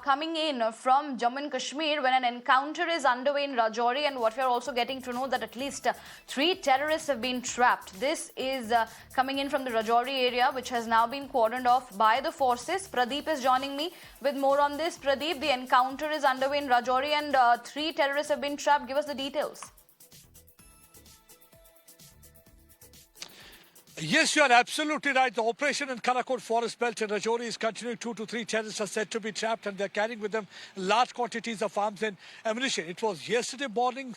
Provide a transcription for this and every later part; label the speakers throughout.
Speaker 1: coming in from Jammu and Kashmir when an encounter is underway in Rajouri, and what we are also getting to know that at least 3 terrorists have been trapped. This is coming in from the Rajouri area, which has now been cordoned off by the forces. Pradeep is joining me with more on this. Pradeep, the encounter is underway in Rajouri and 3 terrorists have been trapped. Give us the details.
Speaker 2: Yes, you are absolutely right. The operation in Kalakote forest belt in Rajouri is continuing. 2 to 3 terrorists are said to be trapped and they're carrying with them large quantities of arms and ammunition. It was yesterday morning,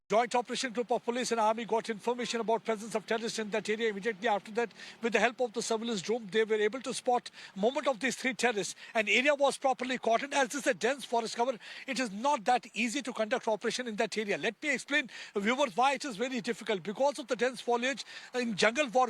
Speaker 2: joint operation group of police and army got information about presence of terrorists in that area. Immediately after that, with the help of the surveillance drone, they were able to spot movement of these 3 terrorists. An area was properly cordoned. As this is a dense forest cover, it is not that easy to conduct operation in that area. Let me explain, viewers, why it is very difficult. Because of the dense foliage in jungle warfare,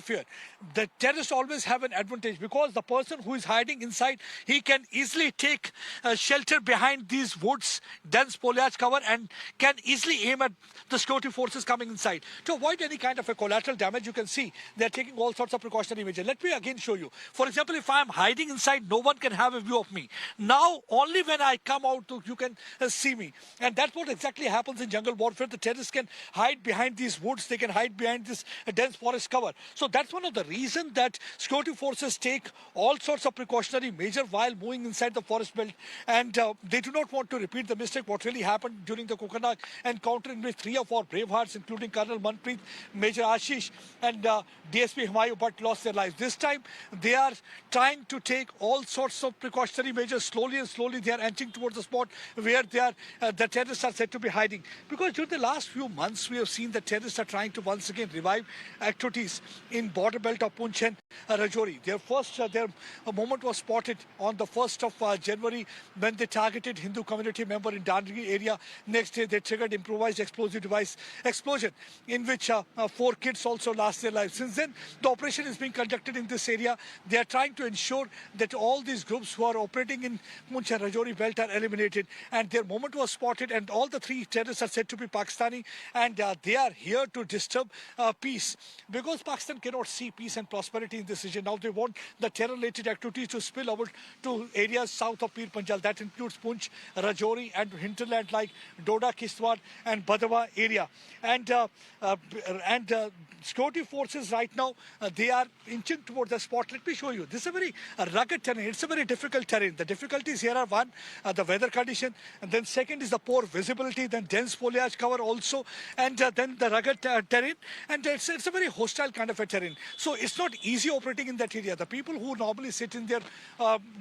Speaker 2: the terrorists always have an advantage because the person who is hiding inside, he can easily take shelter behind these woods, dense foliage cover, and can easily aim at the security forces coming inside. To avoid any kind of a collateral damage, you can see they are taking all sorts of precautionary measures. Let me again show you. For example, if I am hiding inside, no one can have a view of me. Now, only when I come out, you can see me. And that's what exactly happens in jungle warfare. The terrorists can hide behind these woods. They can hide behind this dense forest cover. So that's one of the reasons that security forces take all sorts of precautionary measures while moving inside the forest belt. And they do not want to repeat the mistake what really happened during the Kokanak encounter, in which 3 of our brave hearts, including Colonel Manpreet, Major Ashish and DSP Humayun Bhatt, lost their lives. This time, they are trying to take all sorts of precautionary measures. Slowly and slowly, they are entering towards the spot where they are, the terrorists are said to be hiding. Because during the last few months, we have seen the terrorists are trying to once again revive activities in border belt of Poonch and Rajouri. Their moment was spotted on the 1st of January when they targeted Hindu community member in Dandri area. Next day, they triggered improvised explosive device explosion in which 4 kids also lost their lives. Since then, the operation is being conducted in this area. They are trying to ensure that all these groups who are operating in Poonch and Rajouri belt are eliminated. And their moment was spotted, and all the 3 terrorists are said to be Pakistani, and they are here to disturb peace. Because Pakistan cannot see peace and prosperity in this region. Now they want the terror-related activities to spill over to areas south of Pir Panjal. That includes Poonch, Rajouri and hinterland like Doda, Kishtwar and Badawa area. And security forces right now, they are inching towards the spot. Let me show you. This is a very rugged terrain. It's a very difficult terrain. The difficulties here are one, the weather condition, and then second is the poor visibility, then dense foliage cover also, and then the rugged terrain. And it's a very hostile kind of a terrain. So it's not easy operating in that area. The people who normally sit in their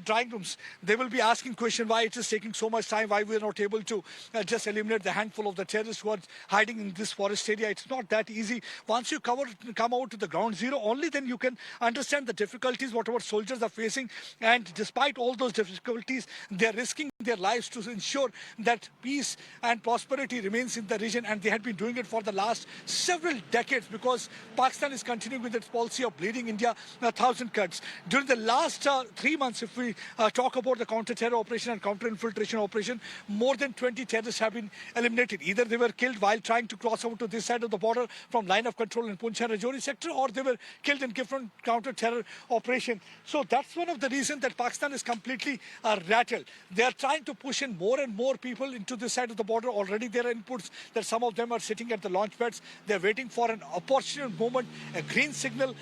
Speaker 2: drawing rooms, they will be asking question why it is taking so much time, why we are not able to just eliminate the handful of the terrorists who are hiding in this forest area. It's not that easy. Once you come out to the ground zero, only then you can understand the difficulties what our soldiers are facing. And despite all those difficulties, they are risking their lives to ensure that peace and prosperity remains in the region. And they had been doing it for the last several decades because Pakistan is continuing with its policy of bleeding India 1,000 cuts. During the last 3 months, if we talk about the counter-terror operation and counter-infiltration operation, more than 20 terrorists have been eliminated. Either they were killed while trying to cross over to this side of the border from line of control in Poonch and Rajouri sector, or they were killed in different counter-terror operation. So that's one of the reasons that Pakistan is completely rattled. They are trying to push in more and more people into this side of the border. Already there are inputs that some of them are sitting at the launch pads. They're waiting for an opportune moment, a green signal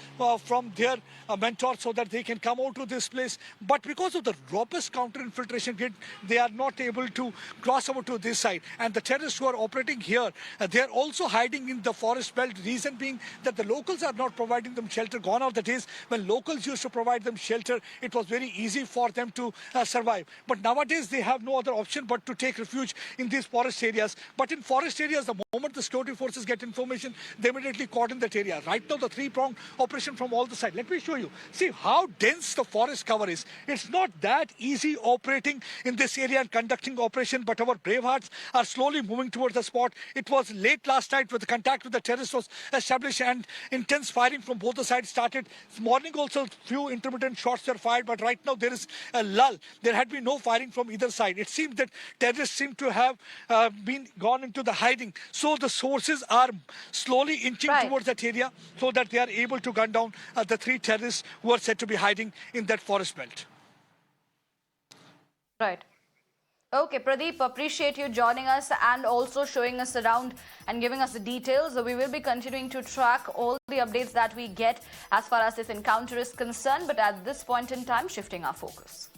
Speaker 2: from their mentors so that they can come out to this place. But because of the robust counter-infiltration grid, they are not able to cross over to this side. And the terrorists who are operating here, they are also hiding in the forest belt. Reason being that the locals are not providing them shelter. Gone are the days when locals used to provide them shelter. It was very easy for them to survive. But nowadays, they have no other option but to take refuge in these forest areas. But in forest areas, the moment the security forces get information, they immediately cordon that area. Right now, the 3-pronged operation from all the sides. Let me show you. See how dense the forest cover is. It's not that easy operating in this area and conducting operation, but our brave hearts are slowly moving towards the spot. It was late last night when the contact with the terrorists was established and intense firing from both the sides started. This morning also, few intermittent shots were fired, but right now there is a lull. There had been no firing from either side. It seems that terrorists seem to have gone into the hiding. So the sources are slowly inching towards that area so that they are able to gun down the 3 terrorists who are said to be hiding in that forest belt.
Speaker 1: Right. Okay, Pradeep, appreciate you joining us and also showing us around and giving us the details. We will be continuing to track all the updates that we get as far as this encounter is concerned, but at this point in time, shifting our focus.